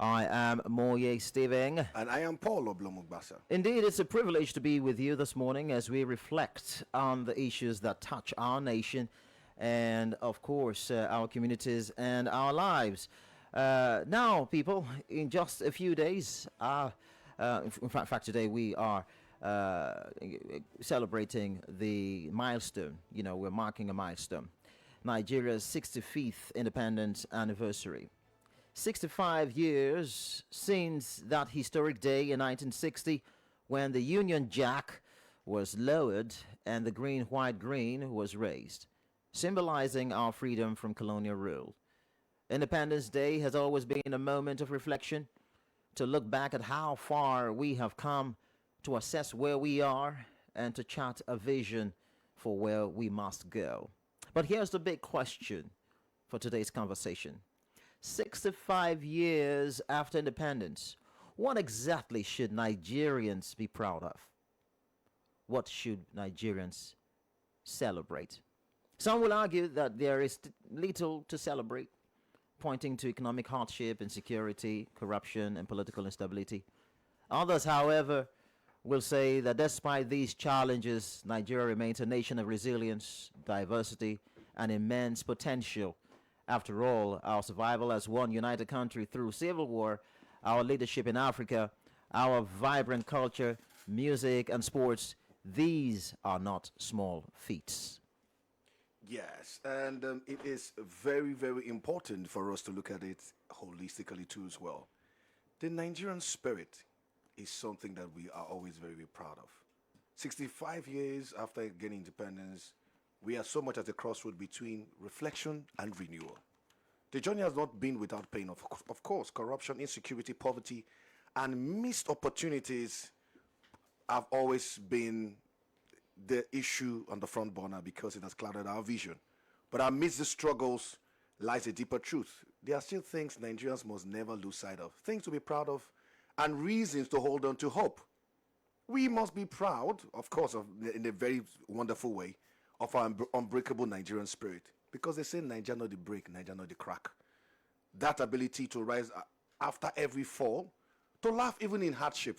I am Moye Steving. And I am Paul Oblomugbasa. Indeed, it's a privilege to be with you this morning as we reflect on the issues that touch our nation and, of course, our communities and our lives. Now, people, in just a few days, in fact, today we are celebrating the milestone. You know, we're marking a milestone. Nigeria's 65th independence anniversary. 65 years since that historic day in 1960 when the Union Jack was lowered and the green-white-green was raised, symbolizing our freedom from colonial rule. Independence Day has always been a moment of reflection, to look back at how far we have come, to assess where we are, and to chart a vision for where we must go. But here's the big question for today's conversation. 65 years after independence, what exactly should Nigerians be proud of? What should Nigerians celebrate? Some will argue that there is little to celebrate, pointing to economic hardship, insecurity, corruption, and political instability. Others, however, will say that despite these challenges, Nigeria remains a nation of resilience, diversity, and immense potential. After all, our survival as one united country through civil war, our leadership in Africa, our vibrant culture, music, and sports, these are not small feats. Yes, and it is very, very important for us to look at it holistically too as well. The Nigerian spirit is something that we are always very, very proud of. 65 years after gaining independence, we are so much at a crossroad between reflection and renewal. The journey has not been without pain. Of course, corruption, insecurity, poverty, and missed opportunities have always been the issue on the front burner because it has clouded our vision. But amidst the struggles lies a deeper truth. There are still things Nigerians must never lose sight of, things to be proud of, and reasons to hold on to hope. We must be proud, of course, in a very wonderful way, of our unbreakable Nigerian spirit. Because they say Nigeria not the break, Nigeria not the crack. That ability to rise after every fall, to laugh even in hardship,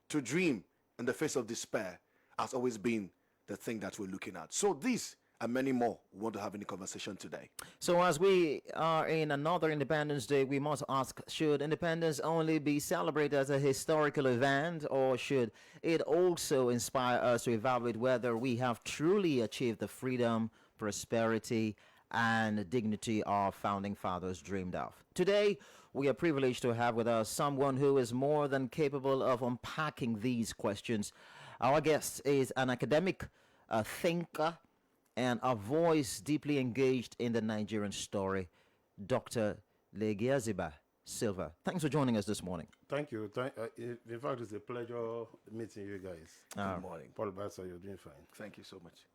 to dream in the face of despair has always been the thing that we're looking at. So these and many more we want to have in the conversation today. So as we are in another Independence Day, we must ask, should independence only be celebrated as a historical event, or should it also inspire us to evaluate whether we have truly achieved the freedom, prosperity, and dignity our founding fathers dreamed of? Today, we are privileged to have with us someone who is more than capable of unpacking these questions. Our guest is an academic, a thinker, and a voice deeply engaged in the Nigerian story, Dr. Legiaziba Silva. Thanks for joining us this morning. Thank you. In fact, it's a pleasure meeting you guys. Good morning. Paul Bassa, you're doing fine. Thank you so much.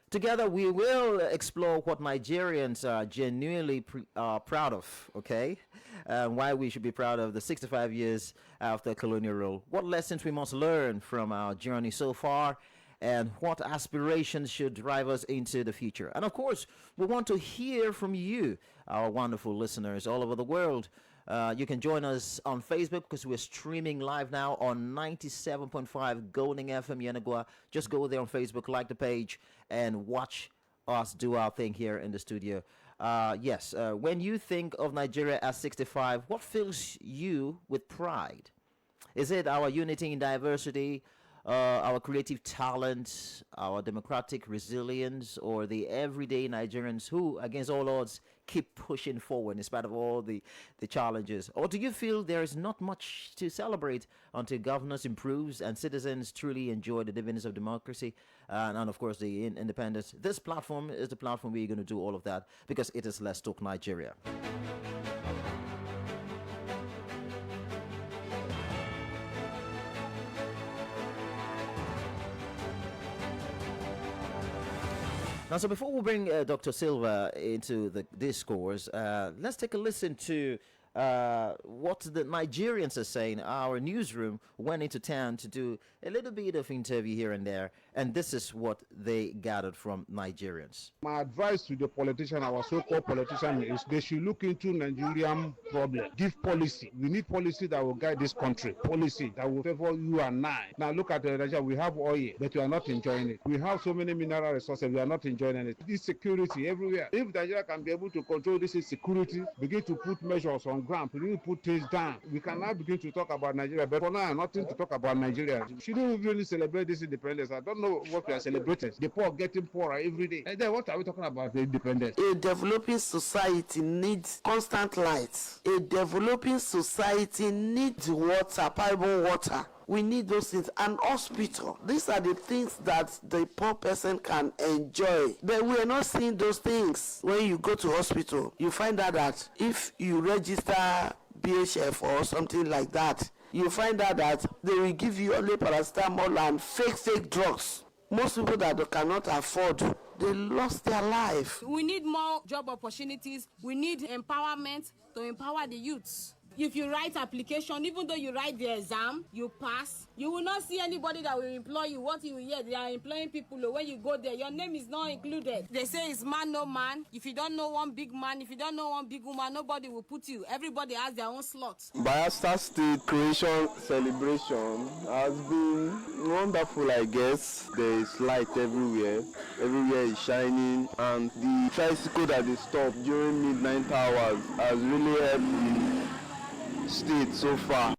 Together, we will explore what Nigerians are genuinely proud of, okay? Why we should be proud of the 65 years after colonial rule. What lessons we must learn from our journey so far, and what aspirations should drive us into the future. And of course, we want to hear from you, our wonderful listeners all over the world. You can join us on Facebook because we're streaming live now on 97.5 Golden FM Yenagua. Just go there on Facebook, like the page, and watch us do our thing here in the studio. When you think of Nigeria as 65, what fills you with pride? Is it our unity in diversity, our creative talent, our democratic resilience, or the everyday Nigerians who, against all odds, keep pushing forward in spite of all the challenges? Or do you feel there is not much to celebrate until governance improves and citizens truly enjoy the dividends of democracy and of course, the independence? This platform is the platform where you're going to do all of that, because it is Let's Talk Nigeria. Now, so before we bring Dr. Silva into the discourse, let's take a listen to what the Nigerians are saying. Our newsroom went into town to do a little bit of interview here and there, And this is what they gathered from Nigerians. My advice to the politician, our so-called politician, is they should look into Nigerian problem. Give policy. We need policy that will guide this country. Policy that will favor you and I. Now look at Nigeria. We have oil, but we are not enjoying it. We have so many mineral resources. We are not enjoying it. This security everywhere. If Nigeria can be able to control this insecurity, begin to put measures on ground, begin to put things down, we can now begin to talk about Nigeria. But for now, nothing to talk about Nigeria. Shouldn't we really celebrate this independence? I don't know what we are celebrating. The poor getting poorer every day. And then what are we talking about the independence? A developing society needs constant light. A developing society needs water, potable water. We need those things. An hospital. These are the things that the poor person can enjoy. But we are not seeing those things. When you go to hospital, you find out that if you register BHF or something like that, you find out that they will give you only paracetamol and fake drugs. Most people that cannot afford, they lost their life. We need more job opportunities. We need empowerment to empower the youths. If you write application, even though you write the exam, you pass, you will not see anybody that will employ you. What you will hear, they are employing people. When you go there, your name is not included. They say it's man, no man. If you don't know one big man, if you don't know one big woman, nobody will put you. Everybody has their own slot. Bayelsa State creation celebration has been wonderful, I guess. There is light everywhere. Everywhere is shining. And the tricycle that they stopped during midnight hours has really helped the state so far.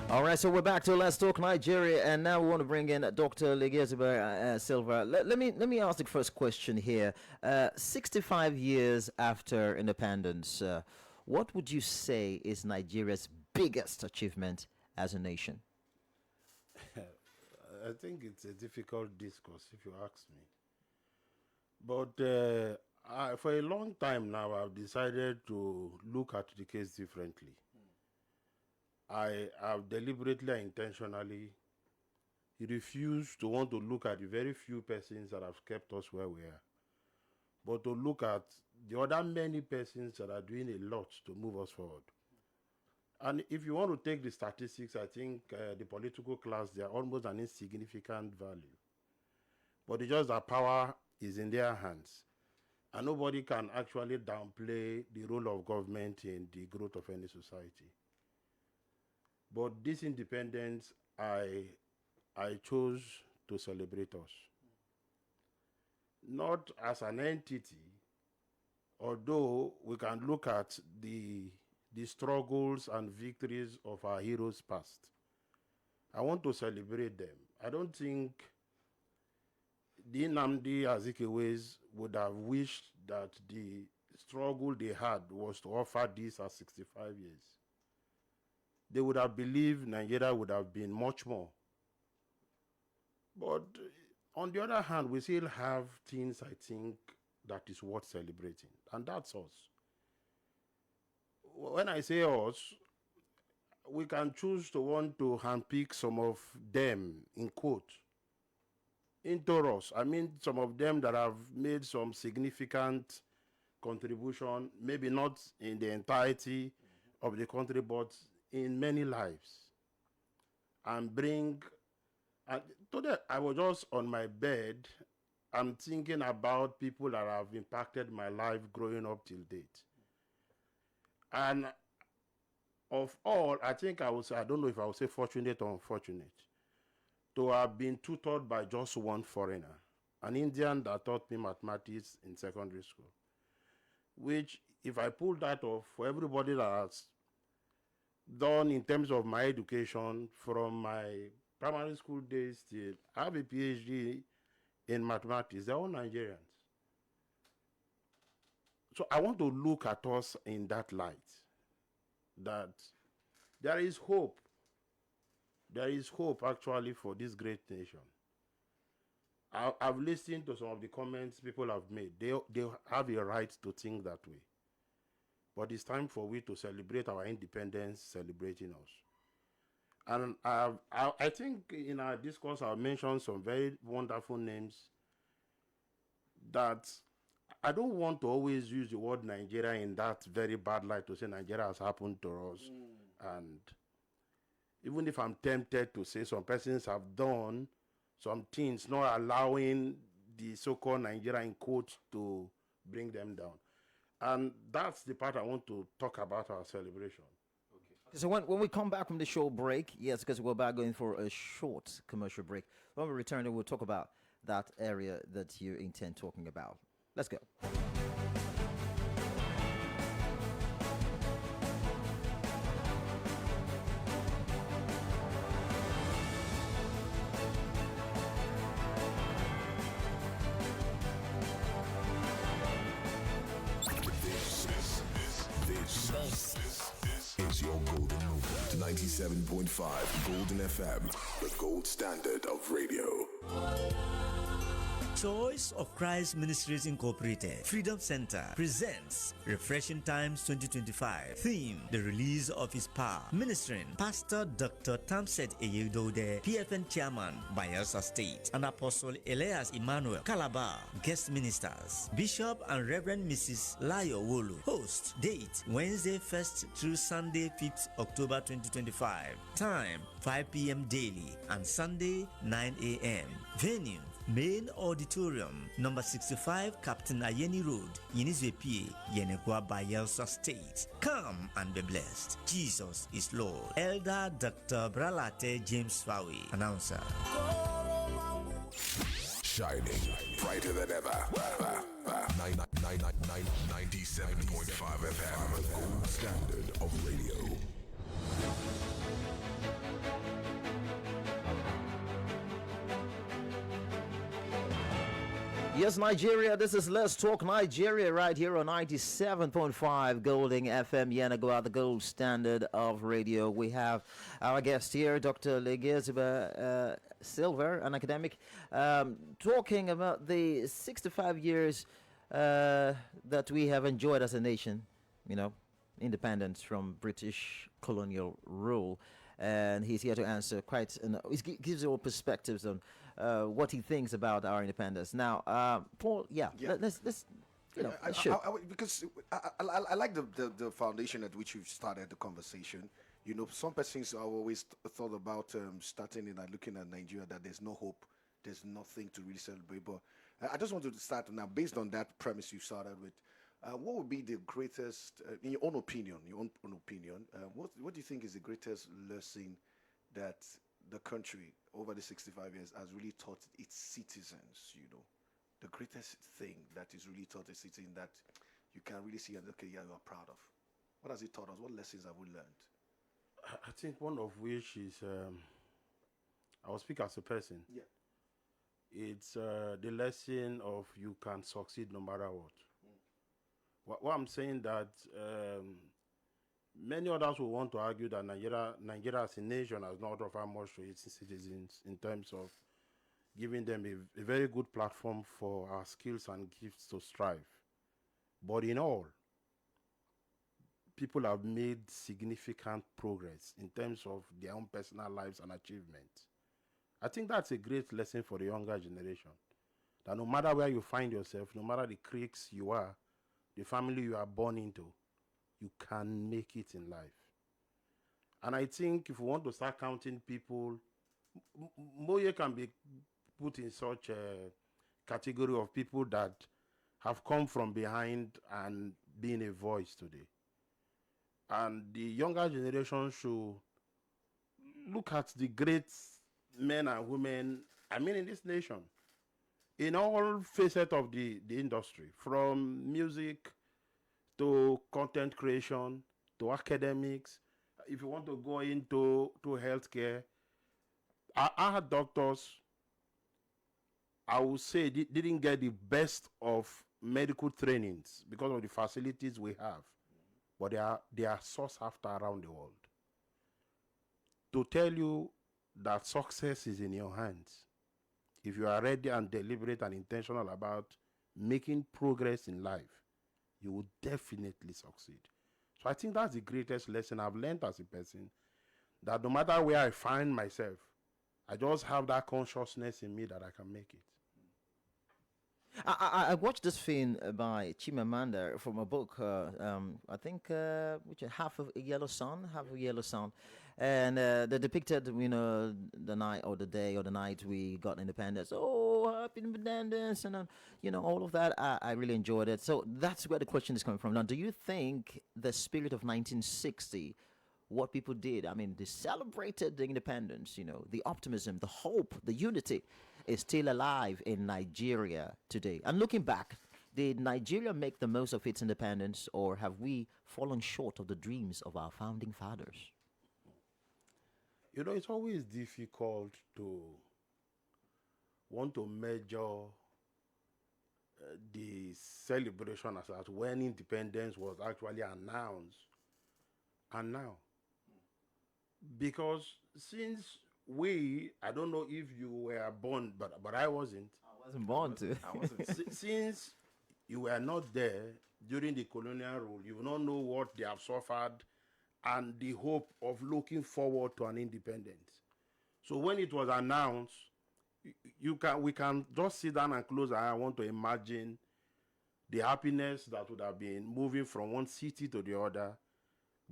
All right, so we're back to Let's Talk Nigeria, and now we want to bring in Dr. Legeziba Silva. Let me ask the first question here. 65 years after independence, what would you say is Nigeria's biggest achievement as a nation? I think it's a difficult discourse, if you ask me. But for a long time now, I've decided to look at the case differently. I have deliberately and intentionally refused to want to look at the very few persons that have kept us where we are, but to look at the other many persons that are doing a lot to move us forward. And if you want to take the statistics, I think the political class, they are almost an insignificant value. But it's just that power is in their hands. And nobody can actually downplay the role of government in the growth of any society. But this independence, I chose to celebrate us. Not as an entity, although we can look at the struggles and victories of our heroes past. I want to celebrate them. I don't think the Nnamdi Azikiwes would have wished that the struggle they had was to offer this at 65 years. They would have believed Nigeria would have been much more. But on the other hand, we still have things, I think, that is worth celebrating, and that's us. When I say us, we can choose to want to handpick some of them, in quote, into us. I mean, some of them that have made some significant contribution, maybe not in the entirety of the country, but in many lives. And today I was just on my bed, I'm thinking about people that have impacted my life growing up till date. And of all, I think I would say, I don't know if I would say fortunate or unfortunate, to have been tutored by just one foreigner, an Indian that taught me mathematics in secondary school, which, if I pull that off, for everybody that has done in terms of my education from my primary school days till I have a PhD in mathematics, they're all Nigerians. So I want to look at us in that light, that there is hope. There is hope actually for this great nation. I've listened to some of the comments people have made. They have a right to think that way. But it's time for we to celebrate our independence, celebrating us. And I think in our discourse, I've mentioned some very wonderful names that I don't want to always use the word Nigeria in that very bad light to say Nigeria has happened to us. And even if I'm tempted to say some persons have done some things not allowing the so-called Nigeria in quotes to bring them down. And that's the part I want to talk about our celebration. So when we come back from the show break, yes, because we're about going for a short commercial break. When we return, we'll talk about that area that you intend talking about. Let's go. This is your golden movement. 97.5 Golden FM, the gold standard of radio. Choice of Christ Ministries Incorporated Freedom Center presents Refreshing Times 2025. Theme: the release of His power. Ministering Pastor Dr. Tamset Eyedode, PFN Chairman, Bayelsa State, and Apostle Elias Emmanuel, Calabar. Guest ministers Bishop and Reverend Mrs. Layo Wolu. Host: date Wednesday 1st through Sunday 5th October 2025. Time 5 p.m. daily and Sunday 9 a.m. Venue: Main Auditorium, number 65, Captain Ayeni Road, Yenizwepi, Yenekwa, Bayelsa State. Come and be blessed. Jesus is Lord. Elder Dr. Bralate James Fawi, announcer. Shining brighter than ever. 97.5 FM, the gold standard of radio. Yes, Nigeria, this is Let's Talk Nigeria right here on 97.5 Golding FM, Yenagoa, the gold standard of radio. We have our guest here, Dr. Legeziba Silver, an academic, talking about the 65 years that we have enjoyed as a nation, independence from British colonial rule. And he's here to answer he gives all perspectives on what he thinks about our independence. Now, Paul, let's because I like the foundation at which you've started the conversation. Some persons have always thought about starting in looking at Nigeria that there's no hope, there's nothing to really celebrate. But I just wanted to start now, based on that premise you started with. What would be the greatest, in your own opinion, what do you think is the greatest lesson that the country over the 65 years has really taught its citizens, the greatest thing that is really taught a citizen that you can really see and you are proud of? What has it taught us? What lessons have we learned? I think one of which is, I will speak as a person. Yeah. It's the lesson of you can succeed no matter what. What I'm saying that many others will want to argue that Nigeria as a nation has not offered much to its citizens in terms of giving them a very good platform for our skills and gifts to strive. But in all, people have made significant progress in terms of their own personal lives and achievements. I think that's a great lesson for the younger generation, that no matter where you find yourself, no matter the creeks you are, the family you are born into, you can make it in life. And I think if we want to start counting people, Moye can be put in such a category of people that have come from behind and been a voice today. And the younger generation should look at the great men and women, in this nation, in all facets of the industry, from music to content creation to academics. If you want to go into healthcare, our doctors, I would say, didn't get the best of medical trainings because of the facilities we have, but they are sought after around the world. To tell you that success is in your hands, if you are ready and deliberate and intentional about making progress in life, you will definitely succeed. So I think that's the greatest lesson I've learned as a person, that no matter where I find myself, I just have that consciousness in me that I can make it. I watched this film by Chimamanda from a book. I think which is Half of a Yellow Sun, Half of a Yellow Sun, and they depicted the night or the day or the night we got independence. Oh, happy independence, and all of that. I really enjoyed it. So that's where the question is coming from. Now, do you think the spirit of 1960? What people did. I mean, they celebrated the independence, the optimism, the hope, the unity is still alive in Nigeria today. And looking back, did Nigeria make the most of its independence, or have we fallen short of the dreams of our founding fathers? You know, it's always difficult to want to measure the celebration as at when independence was actually announced and now. Because since I don't know if you were born, but I wasn't. I wasn't born to. I wasn't. Since you were not there during the colonial rule, you will not know what they have suffered and the hope of looking forward to an independence. So when it was announced, we can just sit down and close our eye. I want to imagine the happiness that would have been moving from one city to the other,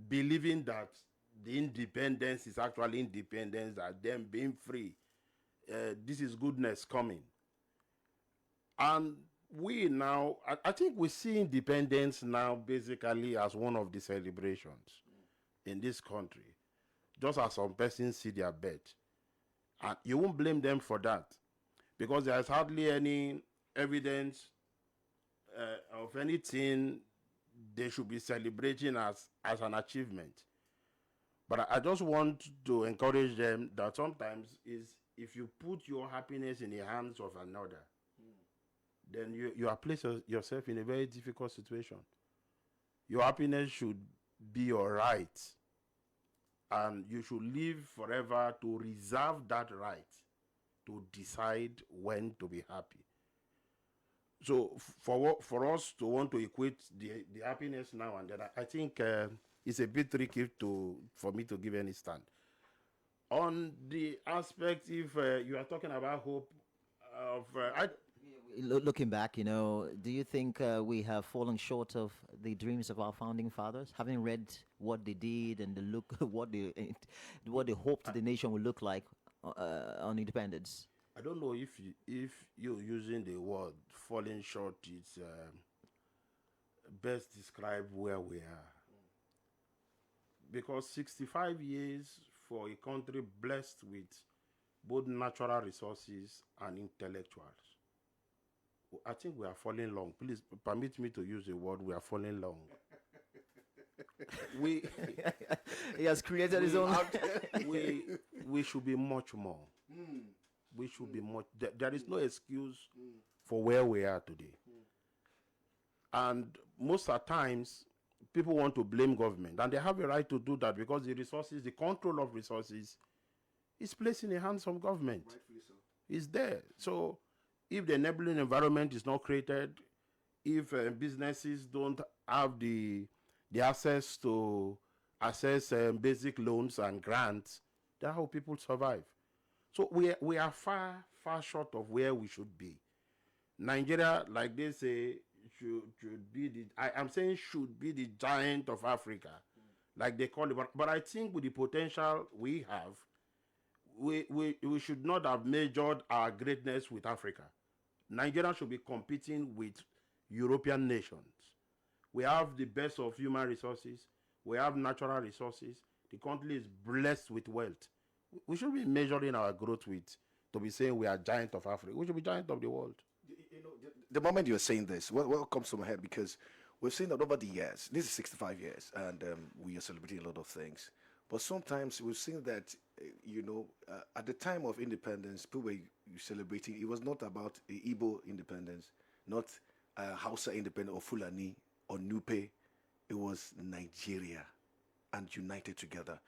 believing that the independence is actually independence, that them being free. This is goodness coming. And we now, I think we see independence now basically as one of the celebrations in this country, just as some persons see their birth. And you won't blame them for that, because there's hardly any evidence of anything they should be celebrating as an achievement. But I just want to encourage them that sometimes is if you put your happiness in the hands of another, then you are placed yourself in a very difficult situation. Your happiness should be your right, and you should live forever to reserve that right to decide when to be happy. So for us to want to equate the happiness now and then, I think it's a bit tricky for me to give any stand. On the aspect, if you are talking about hope of... Looking back, do you think we have fallen short of the dreams of our founding fathers, having read what they did and the look, what they hoped the nation would look like on independence? I don't know if you're using the word falling short, it's best describe where we are. Because 65 years for a country blessed with both natural resources and intellectuals, I think we are falling long. Please permit me to use the word, we are falling long. He has created his own. we should be much more. We should be much. There is no excuse for where we are today. And most of the times, people want to blame government, and they have a right to do that because the resources, the control of resources, is placed in the hands of government. Rightfully so. It's there. So if the enabling environment is not created, if businesses don't have the access to access basic loans and grants, that's how people survive. So we are far short of where we should be. Nigeria, like they say, should be I'm saying should be the giant of Africa, like they call it. But I think with the potential we have, we should not have measured our greatness with Africa. Nigeria should be competing with European nations. We have the best of human resources. We have natural resources. The country is blessed with wealth. We should be measuring our growth to be saying we are giant of Africa. We should be giant of the world. You know, the moment you're saying this, what comes to my head, because we've seen that over the years, this is 65 years, and we are celebrating a lot of things. But sometimes we've seen that, at the time of independence, people were celebrating. It was not about the Igbo independence, not Hausa independence or Fulani or Nupe. It was Nigeria and united together.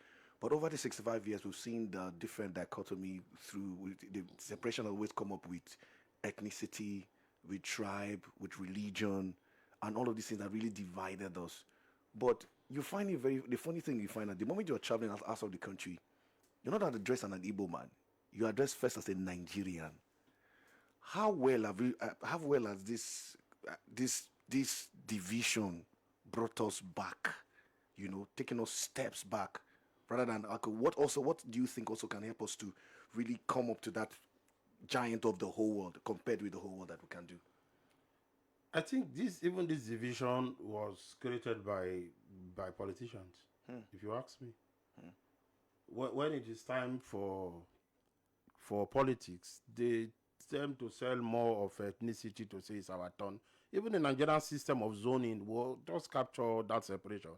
But over the 65 years, we've seen the different dichotomy through the separation always come up with ethnicity, with tribe, with religion, and all of these things that really divided us. But you find it the funny thing you find, at the moment you're traveling outside of the country, you're not addressed as an Igbo man. You're addressed first as a Nigerian. how well has this division brought us back? You know, taking us steps back, rather than okay, what do you think also can help us to really come up to that giant of the whole world compared with the whole world that we can do? I think this division was created by politicians, if you ask me. When it is time for politics, they tend to sell more of ethnicity to say it's our turn. Even the Nigerian system of zoning will just capture that separation.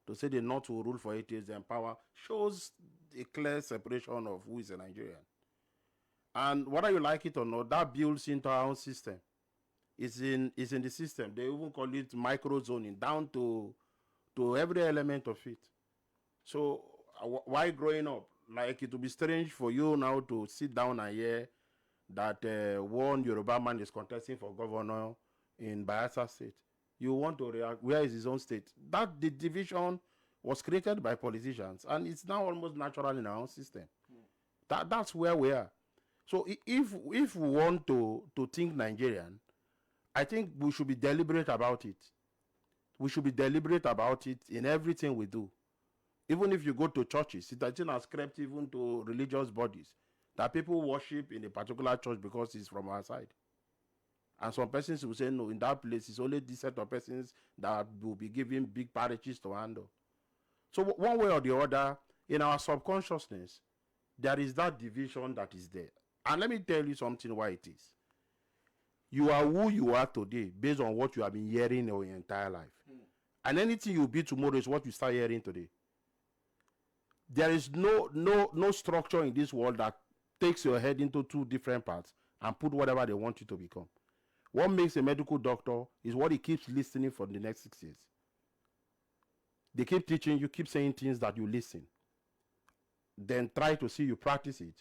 To say the North will rule for 8 years and power shows a clear separation of who is a Nigerian. And whether you like it or not, that builds into our own system. It's in the system. They even call it micro zoning, down to every element of it. So why growing up? Like, it would be strange for you now to sit down and hear that one Yoruba man is contesting for governor in Bayelsa State. You want to react, where is his own state? That the division was created by politicians, and it's now almost natural in our own system. That's where we are. So if we want to think Nigerian, I think we should be deliberate about it. We should be deliberate about it in everything we do. Even if you go to churches, it has crept even to religious bodies, that people worship in a particular church because it's from our side. And some persons will say, no, in that place, it's only this set of persons that will be given big parishes to handle. So one way or the other, in our subconsciousness, there is that division that is there. And let me tell you something why it is. You are who you are today based on what you have been hearing your entire life. And anything you be tomorrow is what you start hearing today. There is no structure in this world that takes your head into two different parts and put whatever they want you to become. What makes a medical doctor is what he keeps listening for the next 6 years. They keep teaching you, keep saying things that you listen. Then try to see you practice it.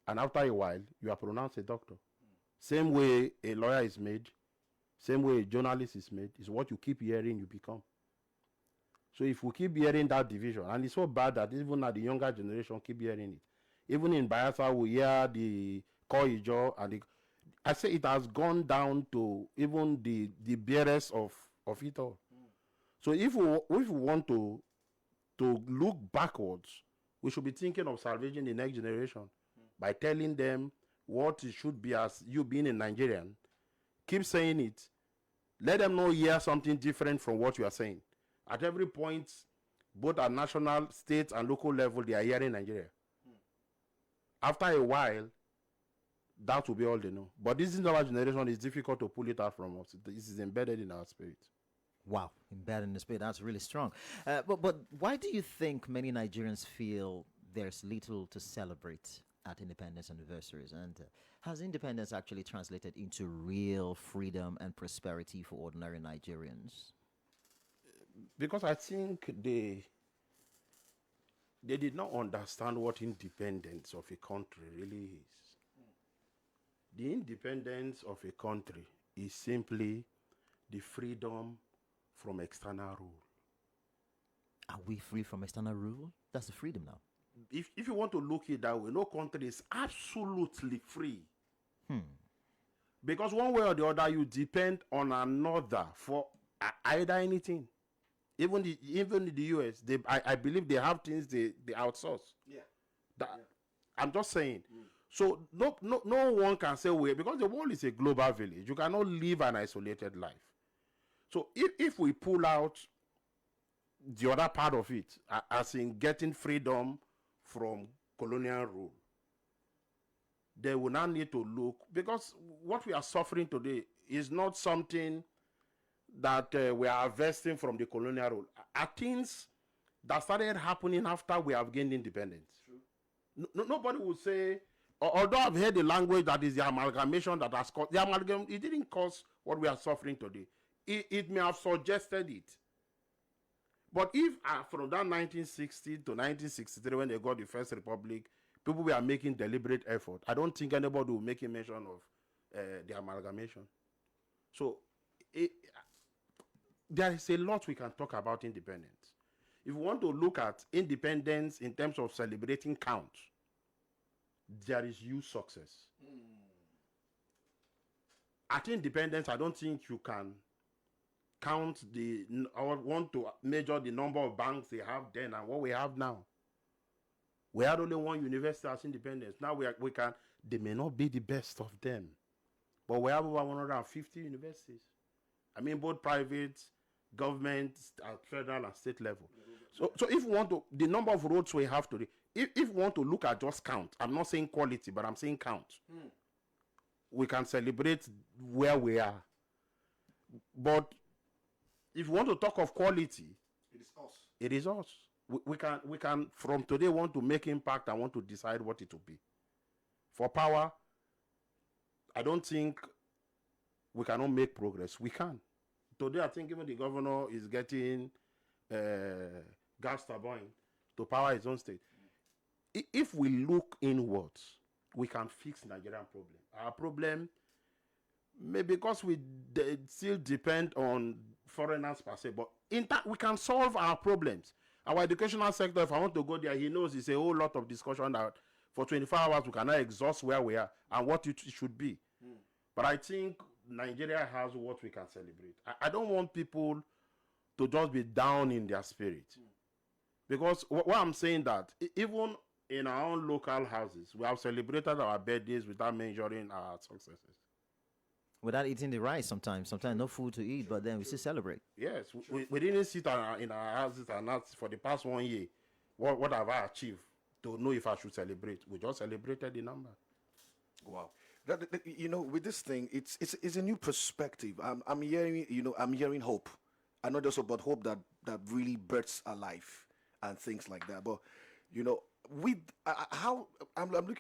And after a while, you are pronounced a doctor. Same way a lawyer is made, same way a journalist is made, is what you keep hearing, you become. So if we keep hearing that division, and it's so bad that even now the younger generation keep hearing it. Even in Bayelsa, we hear the Koijo and the... I say it has gone down to even the bearers of it all. So if we want to look backwards, we should be thinking of salvaging the next generation by telling them what it should be as you being a Nigerian. Keep saying it. Let them know hear something different from what you are saying. At every point, both at national, state, and local level, they are hearing Nigeria. After a while, that will be all they know. But this is our generation, it's difficult to pull it out from us. This is embedded in our spirit. Wow, embedded in the spirit. That's really strong. But why do you think many Nigerians feel there's little to celebrate at independence anniversaries? And has independence actually translated into real freedom and prosperity for ordinary Nigerians? Because I think they did not understand what independence of a country really is. The independence of a country is simply the freedom from external rule. Are we free from external rule? That's the freedom now. If you want to look it that way, no country is absolutely free. Because one way or the other, you depend on another for either anything. Even in the US, I believe they have things they outsource. I'm just saying. So no one can say, well, because the world is a global village, you cannot live an isolated life. So if we pull out the other part of it, as in getting freedom from colonial rule, they will now need to look, because what we are suffering today is not something that we are harvesting from the colonial rule. Are things that started happening after we have gained independence. Nobody would say, although I've heard the language that is the amalgamation that has caused, the amalgam, it didn't cause what we are suffering today. It may have suggested it. But if from that 1960 to 1963, when they got the first republic, people were making deliberate effort, I don't think anybody will make a mention of the amalgamation. So there is a lot we can talk about independence. If we want to look at independence in terms of celebrating count, there is huge success. at independence, I don't think you can count or want to measure the number of banks they have then and what we have now. We had only one university as independence. Now we can, they may not be the best of them, but we have over 150 universities. I mean, both private, government, at federal and state level. So if we want to, the number of roads we have today, if we want to look at just count, I'm not saying quality, but I'm saying count. We can celebrate where we are. But if you want to talk of quality, It is us. it is us. We can from today want to make impact and want to decide what it will be. For power, I don't think we cannot make progress. We can. Today, I think even the governor is getting gas turbine to power his own state. If we look inwards, we can fix Nigerian problem. Our problem, maybe because we still depend on foreigners per se, but in that we can solve our problems. Our educational sector, if I want to go there, he knows it's a whole lot of discussion that for 24 hours we cannot exhaust where we are and what it should be. But I think Nigeria has what we can celebrate. I don't want people to just be down in their spirit. Because what I'm saying that, even in our own local houses, we have celebrated our birthdays without measuring our successes. Without eating the rice sometimes. Sometimes no food to eat, but then we still celebrate. Yes, we didn't sit in our houses and ask for the past 1 year, what have I achieved to know if I should celebrate. We just celebrated the number. Wow. With this thing, it's a new perspective. I'm hearing hope. And not just about hope that really births a life and things like that. But, with how I'm looking,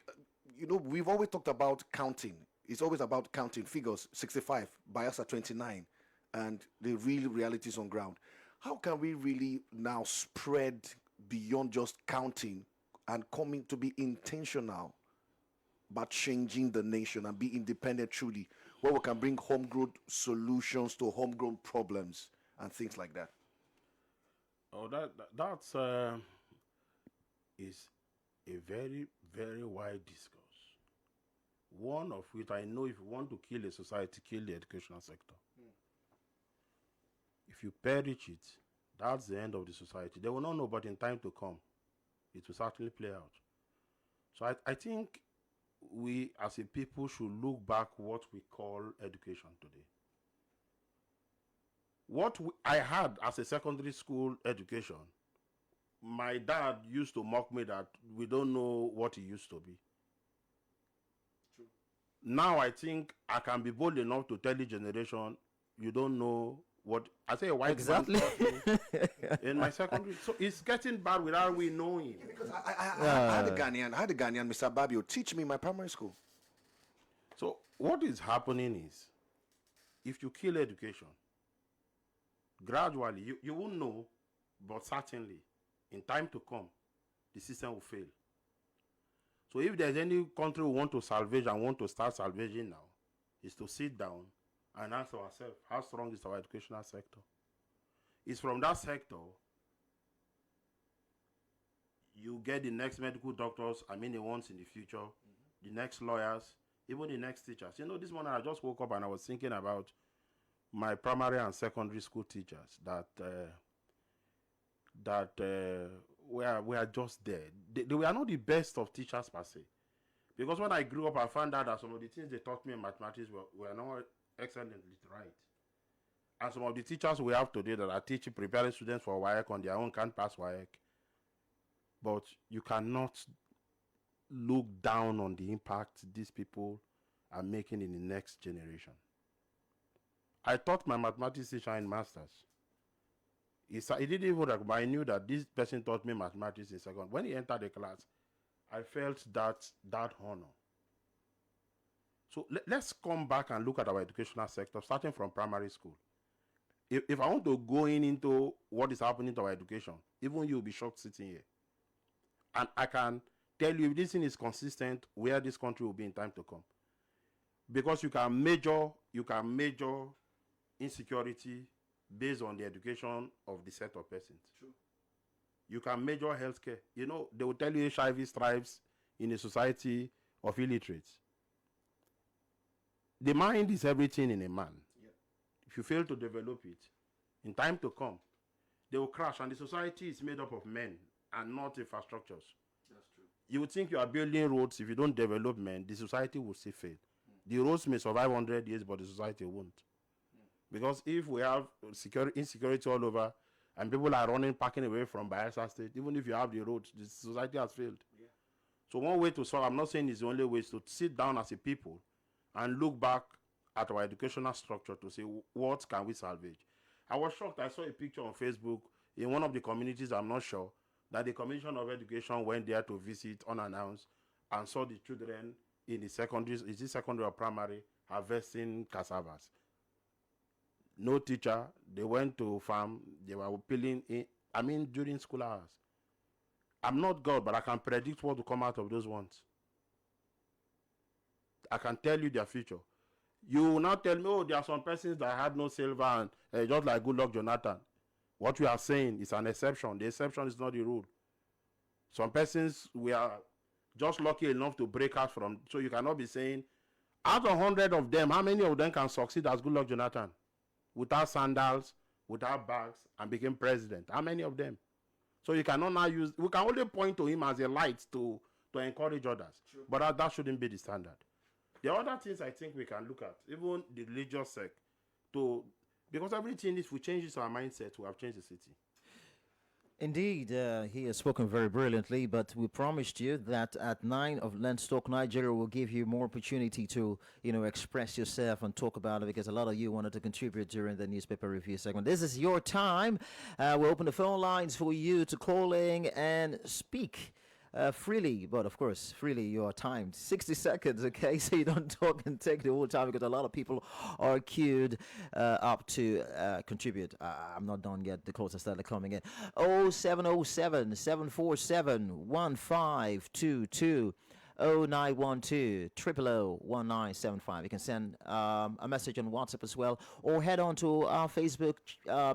we've always talked about counting. It's always about counting figures, 65, Bayelsa 29, and the real realities on ground. How can we really now spread beyond just counting and coming to be intentional about changing the nation and be independent truly, where we can bring homegrown solutions to homegrown problems and things like that? Oh, that's is a very, very wide discourse. One of which I know, if you want to kill a society, kill the educational sector. If you perish it, that's the end of the society. They will not know, but in time to come, it will certainly play out. So I think we as a people should look back what we call education today. What I had as a secondary school education, my dad used to mock me that we don't know what it used to be. Now I think I can be bold enough to tell the generation, you don't know what I say. A white Exactly. man taught me in my secondary. So it's getting bad without we knowing. Because I had a Ghanaian, Mr. Babio, teach me in my primary school. So what is happening is, if you kill education, gradually you won't know, but certainly in time to come, the system will fail. So if there's any country we want to salvage and want to start salvaging now, is to sit down and ask ourselves, how strong is our educational sector? It's from that sector you get the next medical doctors, the ones in the future, the next lawyers, even the next teachers. This morning I just woke up and I was thinking about my primary and secondary school teachers that we are just there. They were not the best of teachers per se. Because when I grew up, I found out that some of the things they taught me in mathematics were not excellently right. And some of the teachers we have today that are teaching, preparing students for WAEC on their own can't pass WAEC. But you cannot look down on the impact these people are making in the next generation. I taught my mathematics teacher in masters. He didn't even recognize. I knew that this person taught me mathematics in second. When he entered the class, I felt that honor. So let's come back and look at our educational sector, starting from primary school. If I want to go into what is happening to our education, even you'll be shocked sitting here. And I can tell you if this thing is consistent, where this country will be in time to come. Because you can measure insecurity based on the education of the set of persons. True. You can measure healthcare. They will tell you HIV thrives in a society of illiterates. The mind is everything in a man. If you fail to develop it, in time to come, they will crash. And the society is made up of men and not infrastructures. That's true. You would think you are building roads. If you don't develop men, the society will still fail. The roads may survive 100 years, but the society won't. Because if we have insecurity all over and people are running, parking away from Bayelsa State, even if you have the roads, the society has failed. Yeah. So one way to solve, I'm not saying it's the only way, is to sit down as a people and look back at our educational structure to say, what can we salvage? I was shocked. I saw a picture on Facebook in one of the communities, I'm not sure, that the Commission of Education went there to visit unannounced and saw the children in the secondaries, is it secondary or primary, harvesting cassavas. No teacher, they went to farm, they were peeling during school hours. I'm not God, but I can predict what will come out of those ones. I can tell you their future. You will now tell me, oh, there are some persons that had no silver and just like Good Luck Jonathan. What we are saying is an exception. The exception is not the rule. Some persons, we are just lucky enough to break out from. So you cannot be saying, out of 100 of them, how many of them can succeed as Good Luck Jonathan? Without sandals, without bags, and became president. How many of them? So you cannot now use, we can only point to him as a light to encourage others. True. But that shouldn't be the standard. The other things I think we can look at, even the religious sect, because everything, if we change our mindset, we have changed the city. Indeed, he has spoken very brilliantly, but we promised you that at 9 of Let's Talk Nigeria will give you more opportunity to, express yourself and talk about it, because a lot of you wanted to contribute during the newspaper review segment. This is your time. We'll open the phone lines for you to call in and speak. Freely, but of course, freely you are timed. 60 seconds, okay? So you don't talk and take the whole time, because a lot of people are queued up to contribute. I'm not done yet. The calls are started coming in. 0707 747 1522. 0912 000 1975. You can send a message on WhatsApp as well, or head on to our Facebook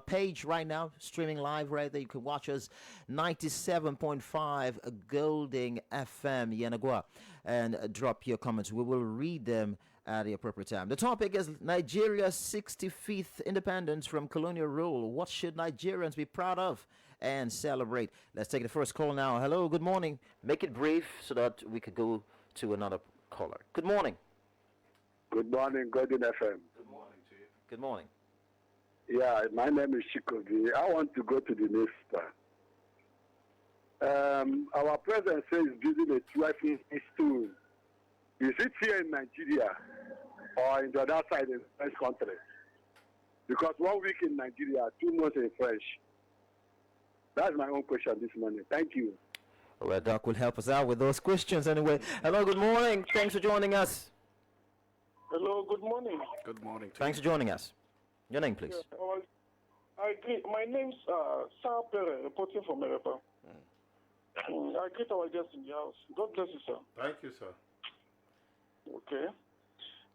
page right now, streaming live right there. You can watch us 97.5 Golden FM Yenagua, and drop your comments. We will read them at the appropriate time. The topic is Nigeria's 65th independence from colonial rule. What should Nigerians be proud of and celebrate? Let's take the first call now. Hello, good morning. Make it brief so that we could go to another caller. Good morning. Good morning, Golden FM. Good morning to you. Good morning. Yeah, my name is Shikovi. I want to go to the next part. Our president says he's building a 12-inch stool. Is it here in Nigeria or in the other side in the French country? Because 1 week in Nigeria, 2 months in French. That's my own question this morning. Thank you. Well, Doc will help us out with those questions anyway. Hello, good morning. Thanks for joining us. Hello, good morning. Good morning. Thanks for joining us. Your name, please. Yeah, I agree. My name's Sarah Pere, reporting from Merepa. I greet our guests in the house. God bless you, sir. Thank you, sir. Okay.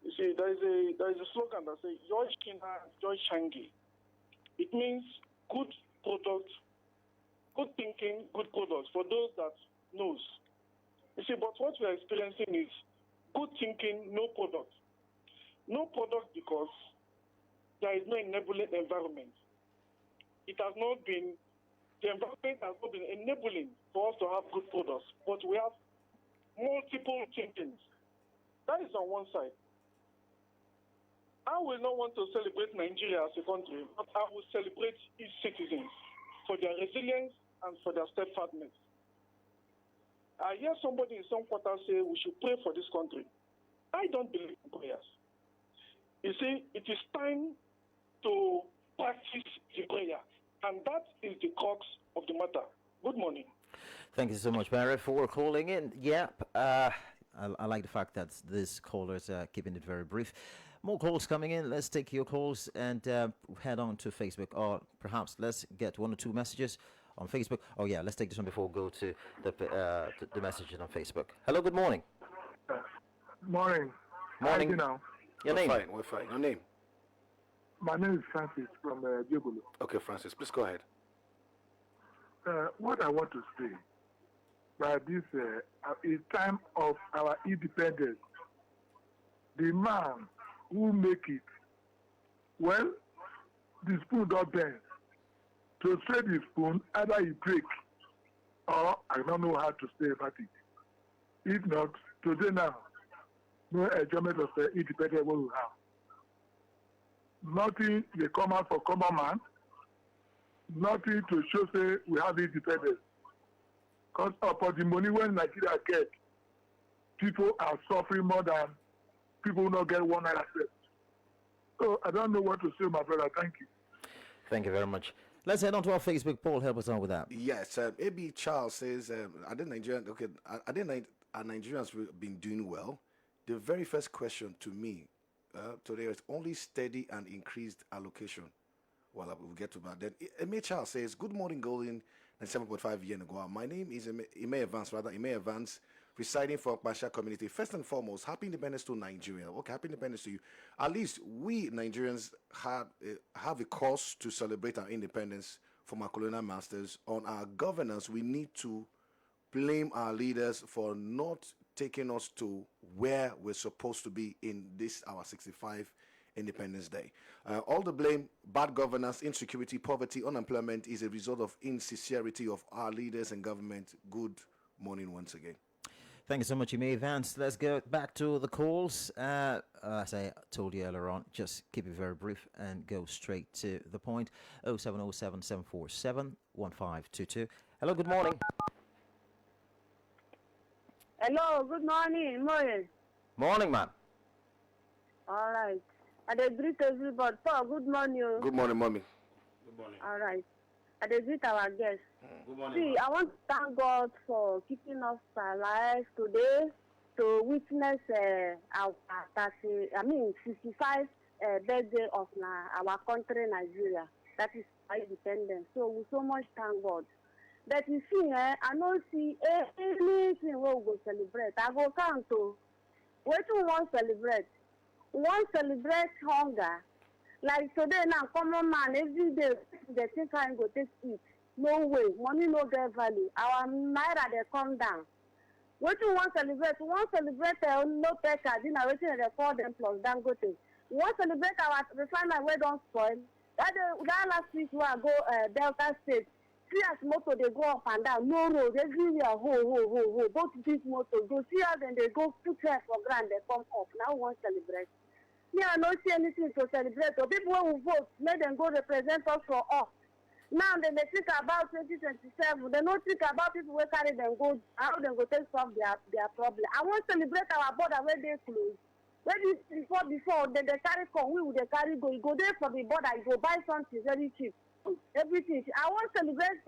You see, there is a slogan that says "Joy Shina, Joy Shangi." It means good product, good thinking, good products for those that knows. You see, but what we are experiencing is good thinking, no product. No product because there is no enabling environment. It has not been, the environment has not been enabling for us to have good products, but we have multiple thinkings. That is on one side. I will not want to celebrate Nigeria as a country, but I will celebrate its citizens for their resilience and for their steadfastness. I hear somebody in some quarters say we should pray for this country. I don't believe in prayers. You see, it is time to practice the prayer, and that is the crux of the matter. Good morning. Thank you so much, Barry, for calling in. Yep, I like the fact that this callers are keeping it very brief. More calls coming in. Let's take your calls and head on to Facebook, or perhaps let's get 1 or 2 messages on Facebook. Oh yeah, let's take this one before we go to the messages on Facebook. Hello, good morning. Morning. Morning. How you now? Your name? We're fine. Your name? My name is Francis from Jogolo. Okay, Francis, please go ahead. What I want to say, by this time of our independence, the man who make it. Well, the spoon don't bend. To straight the spoon, either you break or I don't know how to say about it. If not, today now, no enjoyment of the independent what we have. Nothing they come out for common man, nothing to show say we have independence. Because upon the money when Nigeria get, people are suffering more than people who not get one naira cent. So I don't know what to say, my brother. Thank you. Thank you very much. Let's head on to our Facebook poll. Help us out with that. Yes, AB Charles says, are Nigerians been doing well? The very first question to me today is only steady and increased allocation. Well, we'll get to that. Then Eme Charles says, good morning, Golden, 97.5 years ago. My name is Eme Evans, residing for Basha community. First and foremost, happy independence to Nigeria. Okay, happy independence to you. At least we Nigerians have a cause to celebrate our independence from our colonial masters. On our governance, we need to blame our leaders for not taking us to where we're supposed to be in this our 65 Independence Day. All the blame, bad governance, insecurity, poverty, unemployment is a result of insincerity of our leaders and government. Good morning once again. Thank you so much, Eme Vance. Let's go back to the calls. As I told you earlier on, just keep it very brief and go straight to the point. 0707 747 1522. Hello, good morning. Hello, good morning, morning. Morning, ma'am. All right. I greet everybody. Paul, good morning. Good morning, mommy. Good morning. All right. I greet our guests. Good morning. See, I want to thank God for keeping us alive today to witness our 65 birthday of our country, Nigeria. That is our independence. So we so much thank God. But you see, I don't see anything we go celebrate. I go count to what we want to celebrate. We want to celebrate hunger. Like today now, common man, every day, they think I go take eat. No way. Money no get value. Our naira, they come down. What we want to celebrate? We want to celebrate no pay card. You know, waiting they call them plus Dangote. We want to celebrate our refinery where don't spoil. That last week we go Delta State. See as motor they go up and down, no road, everywhere, ho. Both big motor go see how then they go put her for ground, they come up. Now we want to celebrate. Me, I don't see anything to celebrate. So people who vote, let them go represent us for us. Now they think about 2027. They don't think about people who carry them go, how they go take solve their problem. I want to celebrate our border where they close. Where this before they carry come, we would carry go. You go there for the border, you go buy something very cheap. Everything. I want to celebrate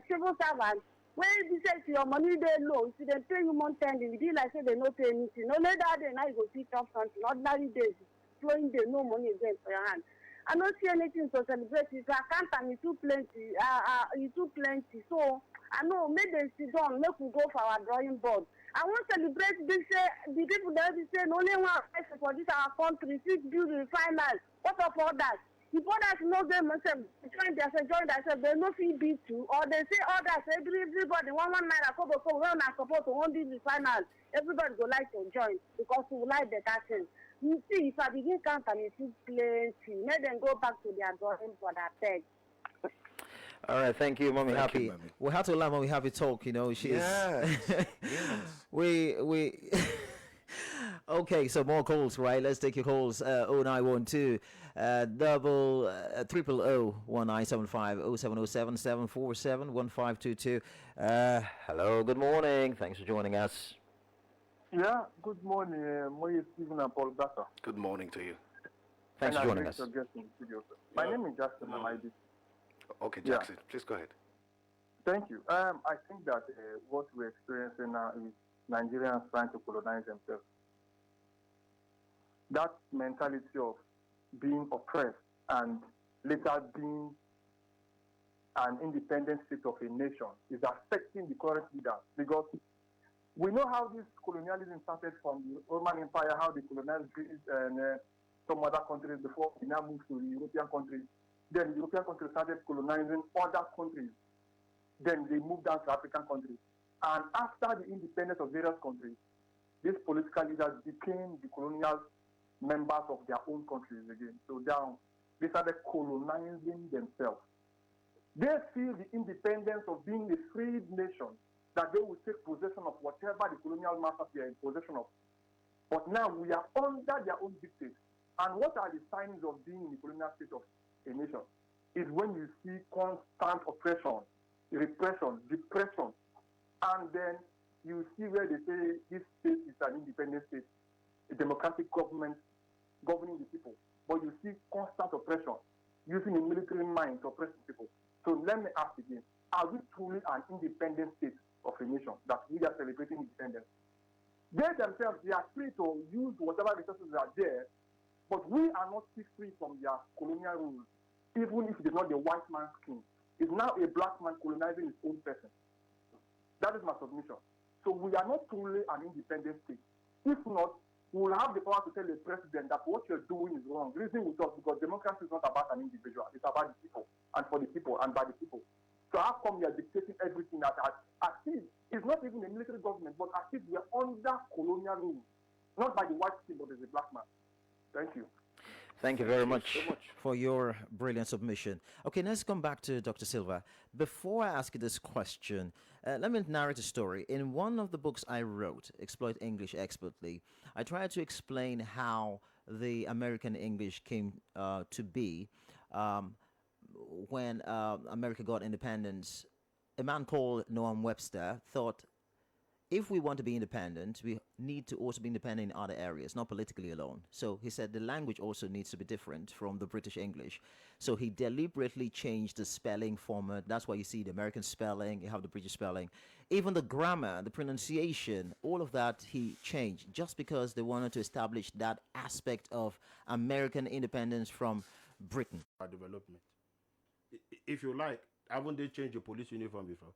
civil servants. When you say your money they low, if they pay you month ending, you like say they not pay anything. No later then now you go pick up something. Ordinary days, flowing day, no money again for your hand. I don't see anything to celebrate. If I can't, I'm too plenty. You too plenty. So I know make them sit down, make we go for our drawing board. I want to celebrate this. The people that say only one person for this our country, six build refiners. What of all that? If others know them join themselves, they no feel beat too, or they say others, everybody, one naira, when I support to one this refiners, everybody go like to join because we like better things. You see, if I begin count and it is plenty, let them go back to their drawing for that peg. All right, thank you, Mommy Thank Happy. you, Mommy. We have to let Mommy Happy talk, you know. She's Yes. we okay, so more calls, right? Let's take your calls. 0912 triple 1975 0707 747 1522. Hello, good morning. Thanks for joining us. Yeah, good morning, Moye Stephen and Paul Gata. Good morning to you. Thanks for joining us. My name is Jackson Amaidi. Okay, Jackson, please go ahead. Thank you. I think that what we're experiencing now is Nigerians trying to colonize themselves. That mentality of being oppressed and later being an independent state of a nation is affecting the current leaders, because we know how this colonialism started from the Roman Empire, how they colonized Greece and some other countries before we now moved to the European countries. Then the European countries started colonizing other countries. Then they moved down to African countries. And after the independence of various countries, these political leaders became the colonial members of their own countries again. So they started colonizing themselves. They feel the independence of being a freed nation, that they will take possession of whatever the colonial masters they are in possession of. But now we are under their own dictates. And what are the signs of being in the colonial state of a nation? Is when you see constant oppression, repression, depression, and then you see where they say this state is an independent state, a democratic government governing the people. But you see constant oppression, using a military mind to oppress the people. So let me ask again, are we truly an independent state of a nation that we are celebrating independence? They themselves, they are free to use whatever resources are there, but we are not still free from their colonial rules, even if it is not the white man's king. It's now a black man colonizing his own person. That is my submission. So we are not truly an independent state. If not, we will have the power to tell the president that what you're doing is wrong. Reason with us, because democracy is not about an individual. It's about the people, and for the people, and by the people. So how come you are dictating everything as if it's not even a military government, but as if we are under colonial rule, not by the white king, but as a black man. Thank you. Thank you very much for your brilliant submission. Okay, let's come back to Dr. Silva. Before I ask you this question, let me narrate a story. In one of the books I wrote, Exploit English Expertly, I tried to explain how the American English came to be. When America got independence, a man called Noam Webster thought, if we want to be independent, we need to also be independent in other areas, not politically alone. So he said the language also needs to be different from the British English. So he deliberately changed the spelling format. That's why you see the American spelling, you have the British spelling. Even the grammar, the pronunciation, all of that he changed just because they wanted to establish that aspect of American independence from Britain. Development. If you like, haven't they changed the police uniform before?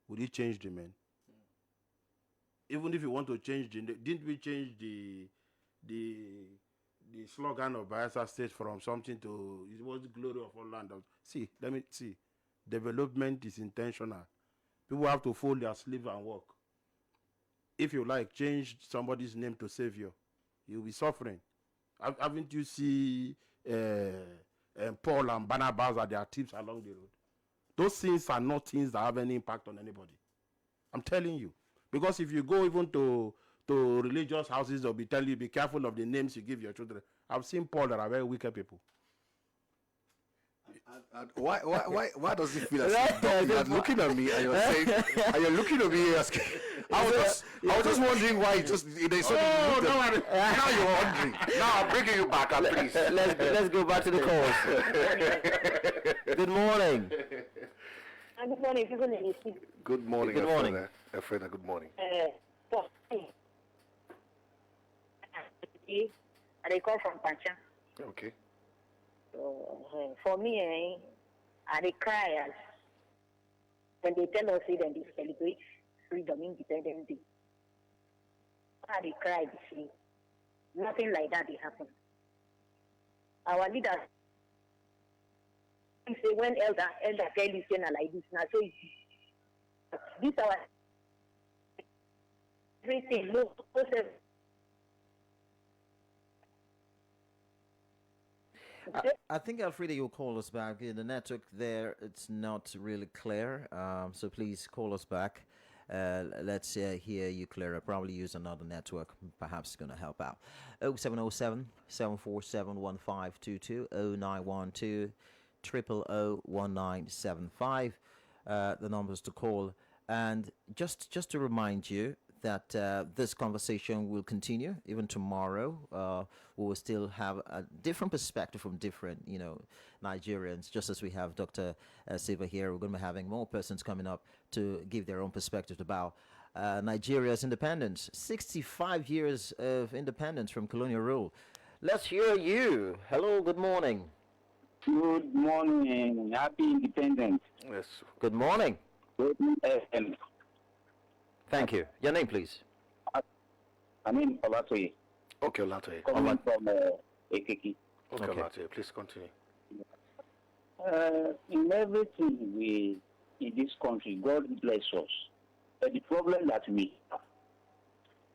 Would it change the men? Even if you want to change didn't we change the slogan of Bayelsa State from something to, it was the glory of all land? See, let me see. Development is intentional. People have to fold their sleeves and work. If you like, change somebody's name to Savior, you'll be suffering. Haven't you see Paul and Barnabas at their tips along the road? Those things are not things that have any impact on anybody. I'm telling you. Because if you go even to religious houses, they'll be telling you, be careful of the names you give your children. I've seen Paul that are very wicked people. Why does it feel as if you're looking at me and you're saying, and you're looking at me asking? I was just wondering why there's something. Now you're wondering. Now I'm bringing you back, please. Let's go back to the calls. Good morning. Good morning, people in the city. Good morning, Good morning. Efreda, good morning. For me, I come from Pancha. Okay. So, for me, I cry as when they tell us that they celebrate Freedom Independence Day. I cry to see nothing like that will happen. Our leaders say when elder tell you say like this, now so easy. This our everything no I think, Alfreda, you'll call us back. The network there, it's not really clear. So please call us back. Let's hear you clearer. Probably use another network. Perhaps it's going to help out. 0707 747 1522 0912 000 1975. The numbers to call. And just to remind you that this conversation will continue even tomorrow. We will still have a different perspective from different, Nigerians. Just as we have Dr. Silva here, we're going to be having more persons coming up to give their own perspective about Nigeria's independence. 65 years of independence from colonial rule. Let's hear you. Hello, good morning. Good morning. Happy independence. Yes. Good morning. Good morning. Thank you. Your name, please. I mean, Olatoye. Okay, Olatoye. Coming from Ekeki. Okay, Olatoye, please continue. In everything in this country, God bless us. But the problem that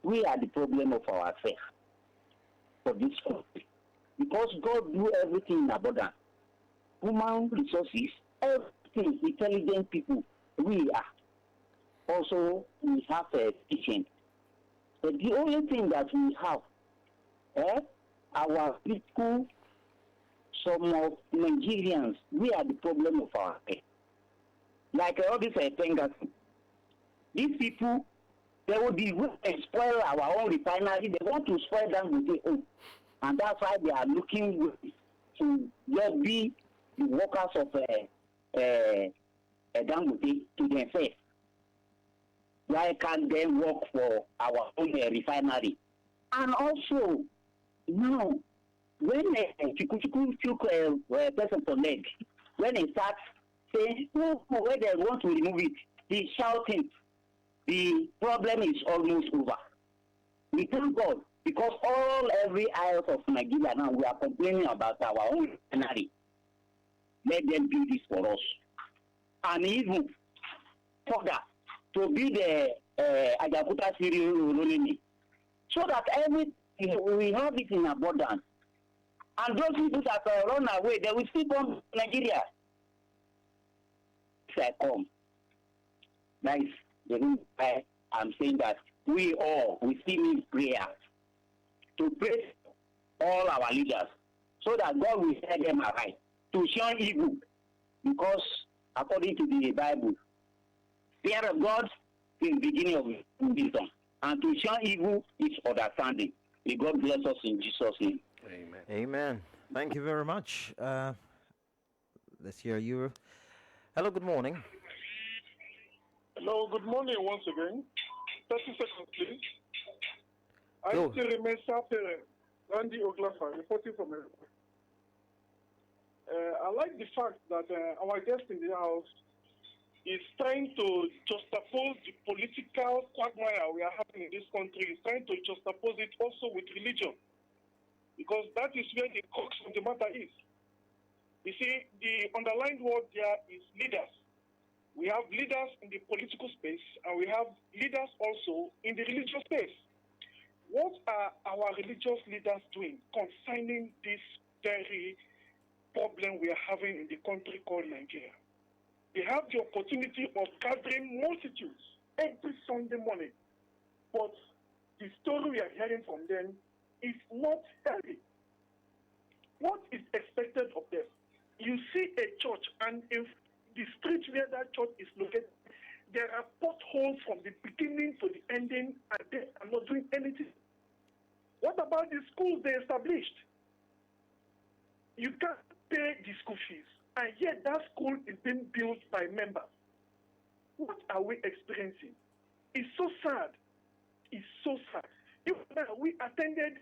we are the problem of our faith. for this country. Because God do everything in abundance. Human resources, everything, intelligent people, we are. Also, we have a teaching. But the only thing that we have, our people, some of Nigerians, we are the problem of our day. Like all these things, these people, they will be spoil our own refinery. They want to spoil them with their own. And that's why they are looking to just be the workers of Dangote to themselves. Why can't they work for our own refinery? And also, now, when Chikuchiku took a person for leg, when he starts saying, where they want to remove it, he's shouting, the problem is almost over. We thank God, because every aisle of Nigeria now, we are complaining about our own refinery. Let them do this for us. And even further, to be the Ajakuta Syria Rolini, so that we have it in abundance. And those people that run away, they will still come to Nigeria. If I come, that is the reason why I'm saying that we still need prayer to pray all our leaders, so that God will set them aright to shun evil. Because according to the Bible, fear of God is the beginning of wisdom, and to shun evil is understanding. May God bless us in Jesus' name. Amen. Amen. Thank you very much. Let's hear you. Hello, good morning. Hello, good morning once again. 30 seconds, please. I Go. still remain parent, Randy Oglafa, reporting from America. I like the fact that our guest in the house is trying to juxtapose the political quagmire we are having in this country. He's trying to juxtapose it also with religion, because that is where the crux of the matter is. You see, the underlying word there is leaders. We have leaders in the political space, and we have leaders also in the religious space. What are our religious leaders doing concerning this very problem we are having in the country called Nigeria? They have the opportunity of gathering multitudes every Sunday morning, but the story we are hearing from them is not healthy. What is expected of them? You see a church, and in the street where that church is located, there are potholes from the beginning to the ending, and they are not doing anything. What about the schools they established? You can't pay the school fees, and yet that school is being built by members. What are we experiencing? It's so sad. It's so sad. Even now, we attended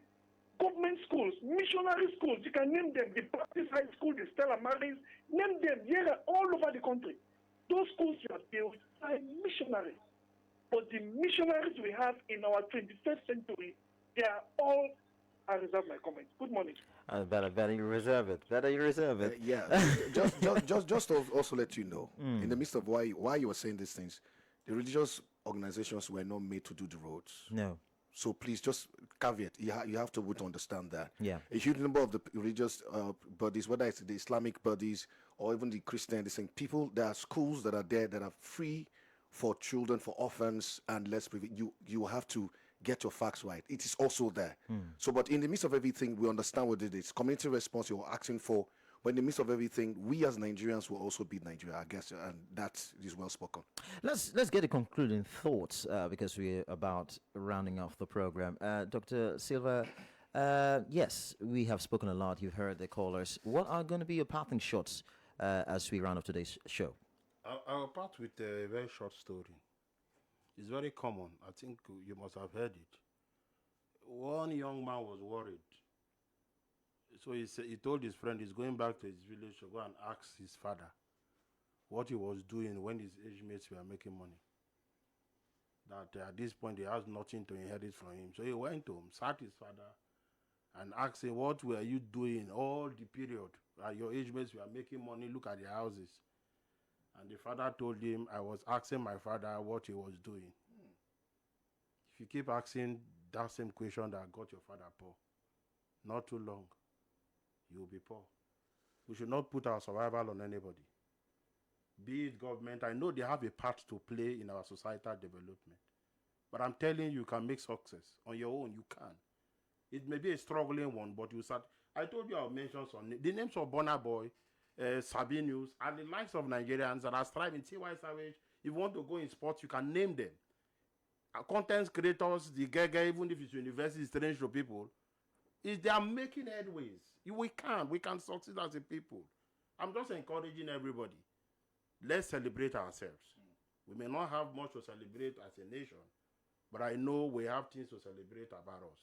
government schools, missionary schools. You can name them, the Baptist High School, the Stella Maris, name them here all over the country. Those schools were built by missionaries. But the missionaries we have in our 21st century, they are all, I reserve my comment. Good morning. Better you reserve it. Better you reserve it. Yeah, just to also let you know, in the midst of why you were saying these things, the religious organizations were not made to do the roads. No. So please, just caveat, you have to understand that. Yeah. A huge number of the religious bodies, whether it's the Islamic bodies or even the Christian, they're saying people, there are schools that are there that are free for children, for orphans, and less private. You have to get your facts right. It is also there. So, but in the midst of everything, we understand what it is. Community response you're asking for. But in the midst of everything, we as Nigerians will also be Nigeria, I guess, and that is well spoken. Let's get the concluding thoughts because we're about rounding off the program. Dr. Silva, yes, we have spoken a lot. You've heard the callers. What are going to be your parting shots as we round off today's show? I'll part with a very short story. It's very common. I think you must have heard it. One young man was worried. So he told his friend he's going back to his village to go and ask his father what he was doing when his age mates were making money. That at this point he has nothing to inherit from him. So he went home, sat his father, and asked him, what were you doing all the period? Your age mates were making money, look at their houses. And the father told him, I was asking my father what he was doing. If you keep asking that same question that got your father poor, not too long, you'll be poor. We should not put our survival on anybody. Be it government, I know they have a part to play in our societal development. But I'm telling you, you can make success. On your own, you can. It may be a struggling one, but you start. I told you I'll mention some. The names of Burna Boy, Sabinius, and the likes of Nigerians that are striving, T.Y. Savage. If you want to go in sports, you can name them. Content creators, the Gege, even if it's university, strange to people, is they are making headways. We can succeed as a people. I'm just encouraging everybody. Let's celebrate ourselves. We may not have much to celebrate as a nation, but I know we have things to celebrate about us.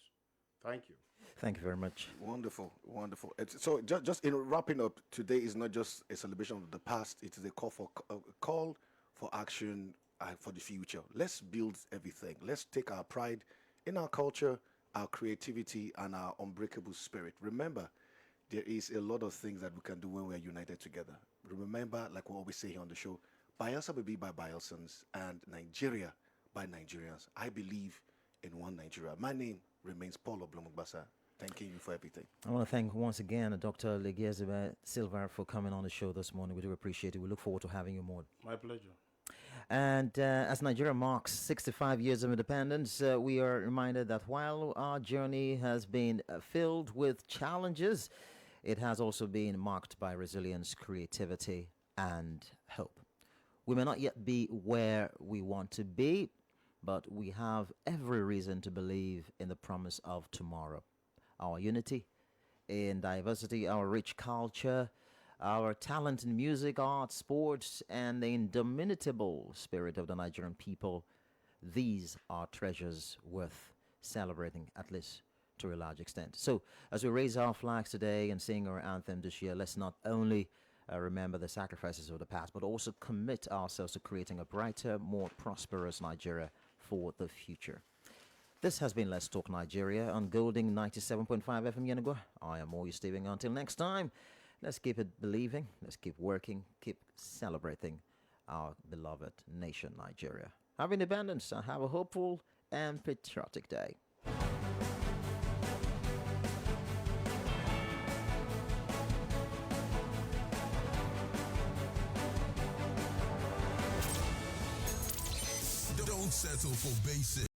Thank you. Thank you very much. Wonderful, wonderful. So just in wrapping up, today is not just a celebration of the past. It is a call for action for the future. Let's build everything. Let's take our pride in our culture, our creativity, and our unbreakable spirit. Remember, there is a lot of things that we can do when we are united together. Remember, like we always say here on the show, Bayelsa will be by Bayelsans and Nigeria by Nigerians. I believe in one Nigeria. My name remains Paul Oblomugbasa. Thanking you for everything. I want to thank once again Dr. Legiezebe Silva for coming on the show this morning. We do appreciate it. We look forward to having you more. My pleasure. And as Nigeria marks 65 years of independence, we are reminded that while our journey has been filled with challenges, it has also been marked by resilience, creativity, and hope. We may not yet be where we want to be, but we have every reason to believe in the promise of tomorrow. Our unity in diversity, our rich culture, our talent in music, art, sports, and the indomitable spirit of the Nigerian people, these are treasures worth celebrating, at least to a large extent. So, as we raise our flags today and sing our anthem this year, let's not only remember the sacrifices of the past, but also commit ourselves to creating a brighter, more prosperous Nigeria for the future. This has been Let's Talk Nigeria on Golding 97.5 FM Yenagoa. I am Moyo Steving. Until next time, let's keep it believing, let's keep working, keep celebrating our beloved nation, Nigeria. Have independence and have a hopeful and patriotic day. Don't settle for basic.